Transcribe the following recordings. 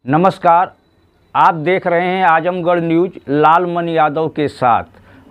नमस्कार, आप देख रहे हैं आजमगढ़ न्यूज लालमन यादव के साथ।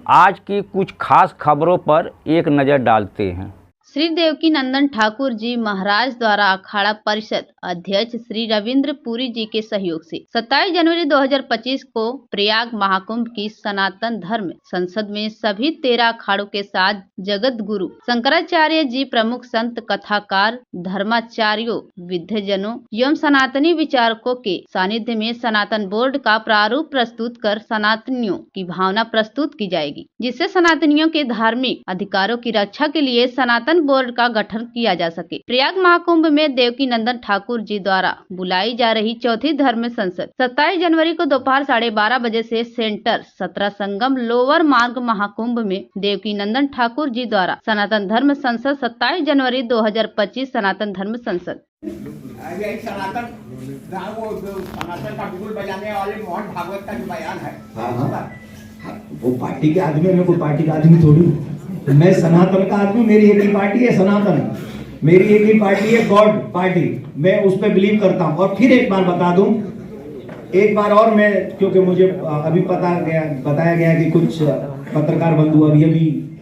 आज की कुछ खास खबरों पर एक नज़र डालते हैं। श्री देवकी नंदन ठाकुर जी महाराज द्वारा अखाड़ा परिषद अध्यक्ष श्री रविंद्र पुरी जी के सहयोग से 27 जनवरी 2025 को प्रयाग महाकुंभ की सनातन धर्म संसद में सभी 13 अखाड़ों के साथ जगत गुरु शंकराचार्य जी, प्रमुख संत, कथाकार, धर्माचार्यों, विद्वजनों एवं सनातनी विचारकों के सानिध्य में सनातन बोर्ड का प्रारूप प्रस्तुत कर सनातनियों की भावना प्रस्तुत की जाएगी, जिससे सनातनियों के धार्मिक अधिकारों की रक्षा के लिए सनातन बोर्ड का गठन किया जा सके। प्रयाग महाकुंभ में देवकी नंदन ठाकुर जी द्वारा बुलाई जा रही चौथी धर्म संसद 27 जनवरी को दोपहर 12:30 बजे से सेंटर 17 संगम लोअर मार्ग महाकुंभ में देवकी नंदन ठाकुर जी द्वारा सनातन धर्म संसद 27 जनवरी 2025 सनातन धर्म संसद सनातन का बिगुल बजाने वाले मोहन भागवत का जो बयान है। हाँ, वो पार्टी के आदमी, मैं कोई पार्टी का आदमी थोड़ी हूँ। मैं सनातन का आदमी, मेरी एक ही पार्टी है सनातन, मेरी एक ही पार्टी है गॉड पार्टी, मैं उस पर बिलीव करता हूँ। और फिर एक बार बता दूं, एक बार और मैं, क्योंकि मुझे अभी बताया गया कि कुछ पत्रकार बंधु अभी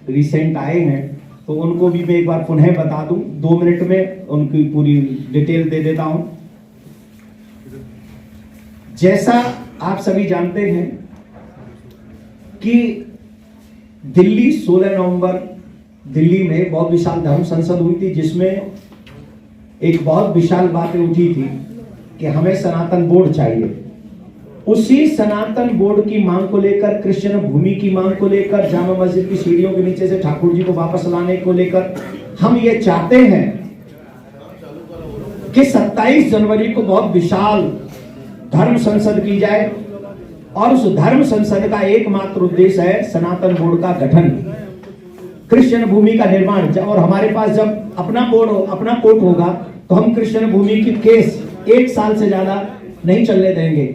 रिसेंट आए हैं, तो उनको भी मैं एक बार पुनः बता दूं। 2 मिनट में उनकी पूरी डिटेल दे देता हूं। जैसा आप सभी जानते हैं कि दिल्ली 16 नवंबर दिल्ली में बहुत विशाल धर्म संसद हुई थी, जिसमें एक बहुत विशाल बातें उठी थी कि हमें सनातन बोर्ड चाहिए। उसी सनातन बोर्ड की मांग को लेकर, कृष्ण भूमि की मांग को लेकर, जामा मस्जिद की सीढ़ियों के नीचे से ठाकुर जी को वापस लाने को लेकर हम ये चाहते हैं कि 27 जनवरी को बहुत विशाल धर्म संसद की जाए, और उस धर्म संसद का एकमात्र उद्देश्य है सनातन बोर्ड का गठन, कृष्ण भूमि का निर्माण। और हमारे पास जब अपना बोर्ड अपना कोर्ट होगा तो हम कृष्ण भूमि की केस 1 साल से ज्यादा नहीं चलने देंगे।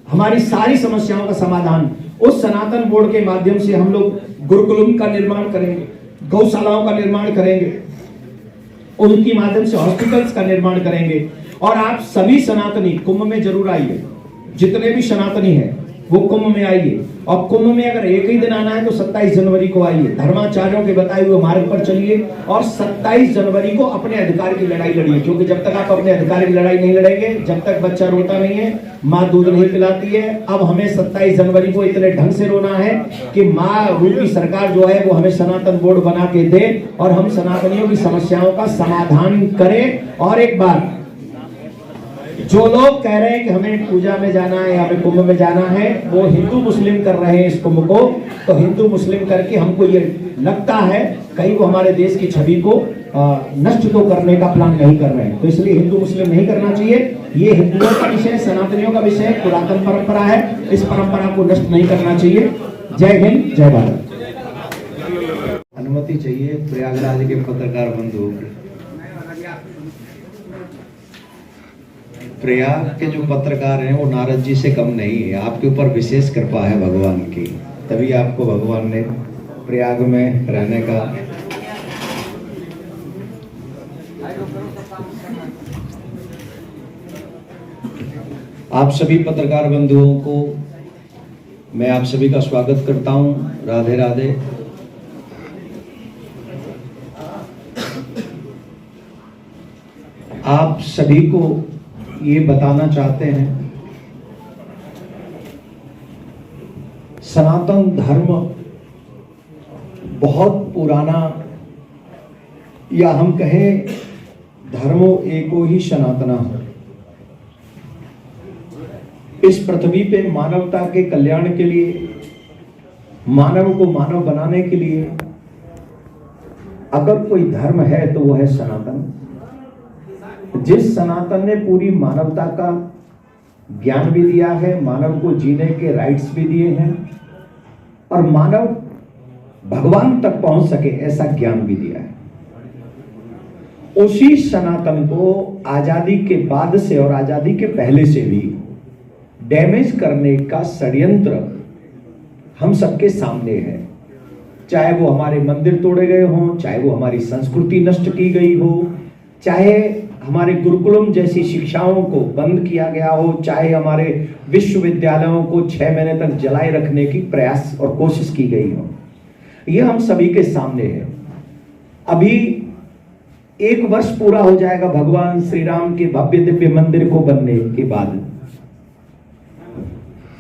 हमारी सारी समस्याओं का समाधान उस सनातन बोर्ड के माध्यम से हम लोग गुरुकुलम का निर्माण करेंगे, गौशालाओं का निर्माण करेंगे, उनकी माध्यम से हॉस्पिटल्स का निर्माण करेंगे। और आप सभी सनातनी कुंभ में जरूर आइए, जितने भी सनातनी हैं वो कुंभ में आइए। और कुंभ में अगर एक ही दिन आना है तो 27 जनवरी को आइए, धर्माचार्यों के बताए हुए मार्ग पर चलिए और 27 जनवरी को अपने अधिकार की लड़ाई लड़िए। क्योंकि जब तक आप अपने अधिकार की लड़ाई नहीं लड़ेंगे, जब तक बच्चा रोता नहीं है, माँ दूध नहीं पिलाती है, अब हमें 27 जनवरी को इतने ढंग से रोना है कि माँ रूपी सरकार जो है वो हमें सनातन बोर्ड बना के दे और हम सनातनियों की समस्याओं का समाधान करें। और एक बार, जो लोग कह रहे हैं कि हमें पूजा में जाना है, हमें कुंभ में जाना है, वो हिंदू मुस्लिम कर रहे हैं इस कुंभ को। तो हिंदू मुस्लिम करके हमको ये लगता है कहीं वो हमारे देश की छवि को नष्ट तो करने का प्लान नहीं कर रहे हैं। तो इसलिए हिंदू मुस्लिम नहीं करना चाहिए। ये हिंदुओं का विषय, सनातनियों का विषय, पुरातन परंपरा है, इस परंपरा को नष्ट नहीं करना चाहिए। जय हिंद, जय भारत। अनुमति चाहिए प्रयागराज के पत्रकार बंधुओं की। प्रयाग के जो पत्रकार हैं वो नारद जी से कम नहीं है, आपके ऊपर विशेष कृपा है भगवान की, तभी आपको भगवान ने प्रयाग में रहने का आप सभी पत्रकार बंधुओं को मैं आप सभी का स्वागत करता हूं। राधे राधे। आप सभी को ये बताना चाहते हैं, सनातन धर्म बहुत पुराना, या हम कहें धर्मो एको ही सनातना। इस पृथ्वी पे मानवता के कल्याण के लिए, मानव को मानव बनाने के लिए अगर कोई धर्म है तो वो है सनातन। जिस सनातन ने पूरी मानवता का ज्ञान भी दिया है, मानव को जीने के राइट्स भी दिए हैं और मानव भगवान तक पहुंच सके ऐसा ज्ञान भी दिया है, उसी सनातन को आजादी के बाद से और आजादी के पहले से भी डैमेज करने का षड्यंत्र हम सबके सामने है। चाहे वो हमारे मंदिर तोड़े गए हों, चाहे वो हमारी संस्कृति नष्ट की गई हो, चाहे हमारे गुरुकुलम जैसी शिक्षाओं को बंद किया गया हो, चाहे हमारे विश्वविद्यालयों को 6 महीने तक जलाए रखने की प्रयास और कोशिश की गई हो, यह हम सभी के सामने है। अभी 1 वर्ष पूरा हो जाएगा भगवान श्री राम के भव्य दिव्य मंदिर को बनने के बाद,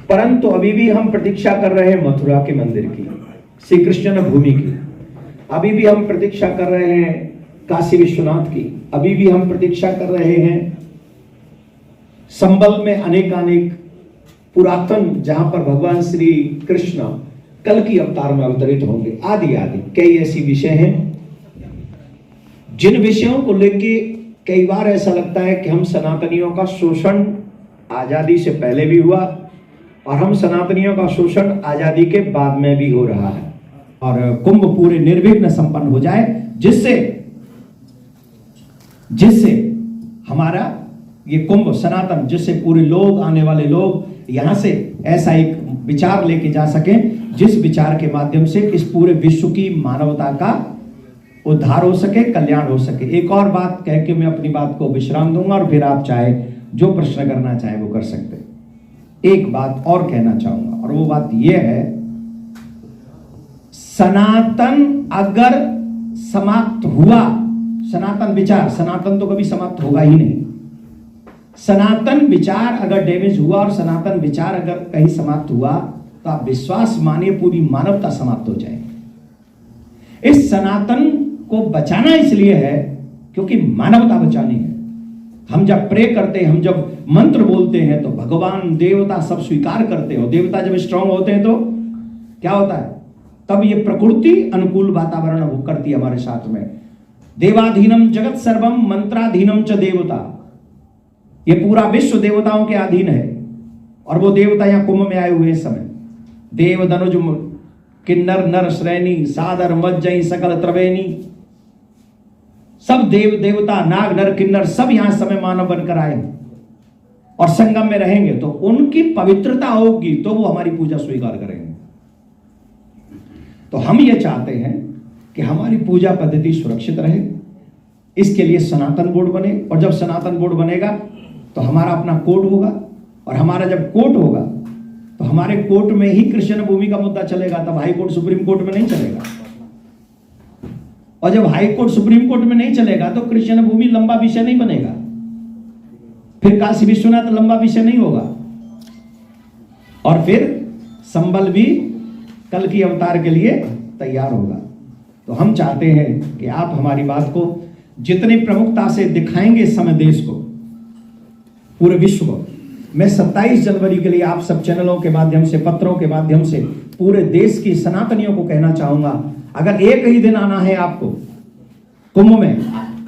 परंतु अभी भी हम प्रतीक्षा कर रहे हैं मथुरा के मंदिर की, श्री कृष्ण भूमि की। अभी भी हम प्रतीक्षा कर रहे हैं काशी विश्वनाथ की। अभी भी हम प्रतीक्षा कर रहे हैं संबल में अनेकानेक पुरातन, जहां पर भगवान श्री कृष्ण कल की अवतार में अवतरित होंगे। आदि आदि कई ऐसी विषय हैं जिन विषयों को लेके कई बार ऐसा लगता है कि हम सनातनियों का शोषण आजादी से पहले भी हुआ और हम सनातनियों का शोषण आजादी के बाद में भी हो रहा है, और कुंभ पूरे निर्विघ्न संपन्न हो जाए, जिससे हमारा ये कुंभ सनातन, जिससे पूरे लोग, आने वाले लोग यहां से ऐसा एक विचार लेके जा सके जिस विचार के माध्यम से इस पूरे विश्व की मानवता का उद्धार हो सके, कल्याण हो सके। एक और बात कह के मैं अपनी बात को विश्राम दूंगा और फिर आप चाहे जो प्रश्न करना चाहे वो कर सकते हैं। एक बात और कहना चाहूंगा और वो बात यह है, सनातन अगर समाप्त हुआ, सनातन विचार, सनातन तो कभी समाप्त होगा ही नहीं। सनातन विचार अगर डैमेज हुआ और सनातन विचार अगर कहीं समाप्त हुआ तो आप विश्वास मानिए पूरी मानवता समाप्त हो जाएगी। इस सनातन को बचाना इसलिए है क्योंकि मानवता बचानी है। हम जब प्रे करते हैं, हम जब मंत्र बोलते हैं तो भगवान देवता सब स्वीकार करते हो। देवता जब स्ट्रांग होते हैं तो क्या होता है, तब ये प्रकृति अनुकूल वातावरण वो करती है हमारे साथ में। देवाधीनम जगत सर्वम मंत्राधीनम च देवता, ये पूरा विश्व देवताओं के अधीन है और वो देवता यहां कुंभ में आए हुए हैं। समय देव धनुज किन्नर नर श्रेणी सादर मज्जई सकल त्रिवेणी, सब देव देवता नाग नर किन्नर सब यहां समय मानव बनकर आए और संगम में रहेंगे, तो उनकी पवित्रता होगी तो वो हमारी पूजा स्वीकार करेंगे। तो हम ये चाहते हैं कि हमारी पूजा पद्धति सुरक्षित रहे, इसके लिए सनातन बोर्ड बने, और जब सनातन बोर्ड बनेगा तो हमारा अपना कोर्ट होगा, और हमारा जब कोर्ट होगा तो हमारे कोर्ट में ही कृष्ण भूमि का मुद्दा चलेगा। तब हाई कोर्ट सुप्रीम कोर्ट में नहीं चलेगा, और जब हाई कोर्ट सुप्रीम कोर्ट में नहीं चलेगा तो कृष्ण भूमि लंबा विषय नहीं बनेगा, फिर काशी विश्वनाथ लंबा विषय नहीं होगा, और फिर संबल भी कल की अवतार के लिए तैयार होगा। तो हम चाहते हैं कि आप हमारी बात को जितनी प्रमुखता से दिखाएंगे इस समय देश को, पूरे विश्व को। मैं 27 जनवरी के लिए आप सब चैनलों के माध्यम से, पत्रों के माध्यम से पूरे देश की सनातनियों को कहना चाहूंगा, अगर एक ही दिन आना है आपको कुंभ में,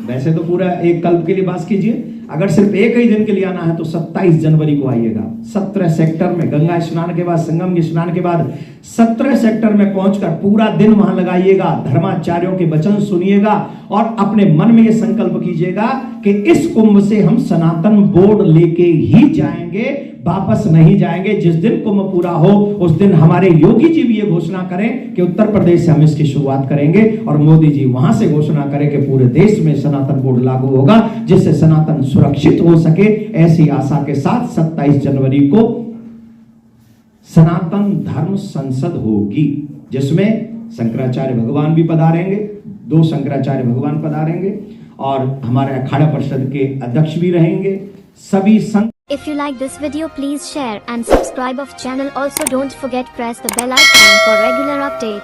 वैसे तो पूरा एक कल्प के लिए बात कीजिए, अगर सिर्फ एक ही दिन के लिए आना है तो 27 जनवरी को आइएगा। 17 सेक्टर में गंगा स्नान के बाद, संगम स्नान के बाद 17 सेक्टर में पहुंचकर पूरा दिन वहां लगाइएगा, धर्माचार्यों के वचन सुनिएगा और अपने मन में यह संकल्प कीजिएगा कि इस कुंभ से हम सनातन बोर्ड लेके ही जाएंगे, वापस नहीं जाएंगे। जिस दिन कुंभ पूरा हो उस दिन हमारे योगी जी भी ये घोषणा करें कि उत्तर प्रदेश से हम इसकी शुरुआत करेंगे, और मोदी जी वहां से घोषणा करें कि पूरे देश में सनातन बोर्ड लागू होगा, जिससे सनातन सुरक्षित हो सके। ऐसी आशा के साथ 27 जनवरी को सनातन धर्म संसद होगी, जिसमें शंकराचार्य भगवान भी पधारेंगे, 2 शंकराचार्य भगवान पधारेंगे, और हमारे अखाड़ा परिषद के अध्यक्ष भी रहेंगे। सभी संत If you like this video, please share and subscribe of channel. Also don't forget press the bell icon for regular updates.